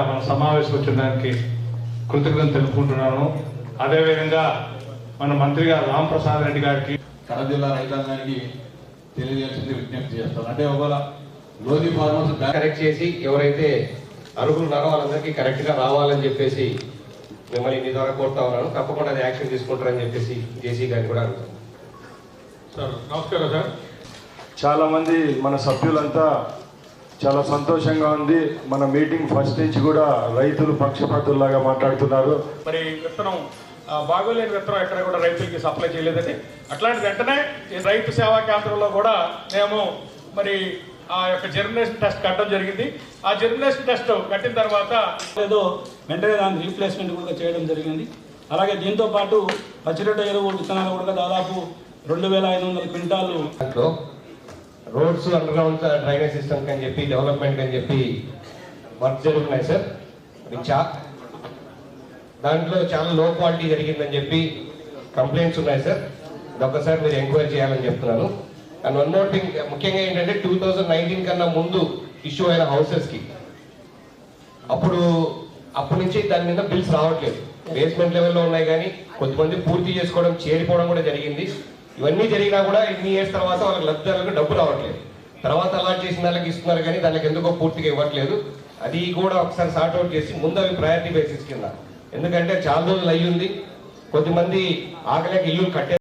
మన సమావేశం వచ్చిన దానికి కృతజ్ఞతలు తెలుపుకుంటున్నాను. అదేవిధంగా మన మంత్రి గారు రాంప్రసాద్ రెడ్డి గారికి కడప జిల్లా రైతాంగానికి తెలియజేసింది విజ్ఞప్తి చేస్తాను. అంటే ఒకవేళ లోని ఫార్మర్స్ కరెక్ట్ చేసి ఎవరైతే అర్హులు ఉన్నారో వాళ్ళందరికీ కరెక్ట్ గా రావాలని చెప్పేసి మిమ్మల్ని మీ ద్వారా కోరుతా ఉన్నాను. తప్పకుండా అది యాక్షన్ తీసుకుంటారని చెప్పేసి జేసీ గారిని కూడా అడుగుతాను. సార్ నమస్కారం సార్. చాలా మంది మన సభ్యులంతా చాలా సంతోషంగా ఉంది. మన మీటింగ్ ఫస్ట్ నుంచి కూడా రైతులు పక్షపాతుల్లాగా మాట్లాడుతున్నారు. మరి విత్తనం బాగోలేని విత్తనం ఎక్కడ కూడా రైతులకి సప్లై చేయలేదండి. అట్లాంటి వెంటనే ఈ రైతు సేవా కేంద్రంలో కూడా మేము మరి ఆ యొక్క జర్మినేషన్ టెస్ట్ కట్టడం జరిగింది. ఆ జర్మినేషన్ టెస్ట్ కట్టిన తర్వాత ఏదో వెంటనే దాని రీప్లేస్మెంట్ కూడా చేయడం జరిగింది. అలాగే దీంతో పాటు పచ్చిరొట్ట ఎరువు విత్తనాలు కూడా దాదాపు 2500 క్వింటాలు. దాంట్లో roads under ground drainage system అని చెప్పి డెవలప్మెంట్ అని చెప్పి వర్క్ జరుగుతున్నాయి సార్. దాంట్లో చాలా లో క్వాలిటీ జరిగిందని చెప్పి కంప్లైంట్స్ ఉన్నాయి సార్. ఒక్కసారి మీరు ఎంక్వైరీ చేయాలని చెప్తున్నాను. అండ్ వన్ మోర్ థింగ్, ముఖ్యంగా ఏంటంటే 2019 కన్నా ముందు ఇష్యూ అయిన హౌసెస్కి అప్పటి నుంచి దాని మీద బిల్స్ రావట్లేదు. బేస్మెంట్ లెవెల్లో ఉన్నాయి కానీ కొంతమంది పూర్తి చేసుకోవడం చేరిపోవడం కూడా జరిగింది. ఇవన్నీ జరిగినా కూడా ఇన్ని ఇయర్స్ తర్వాత వాళ్ళకి లబ్ధిదారులకు డబ్బు రావట్లేదు. తర్వాత అలాట్ చేసిన వాళ్ళకి ఇస్తున్నారు కానీ దానికి ఎందుకో పూర్తిగా ఇవ్వట్లేదు. అది కూడా ఒకసారి సార్ట్అవుట్ చేసి ముందు అవి ప్రయారిటీ బేసిస్ కింద, ఎందుకంటే చాలా రోజులు అయ్యింది. కొద్దిమంది ఆకలేక ఇల్లు కట్టే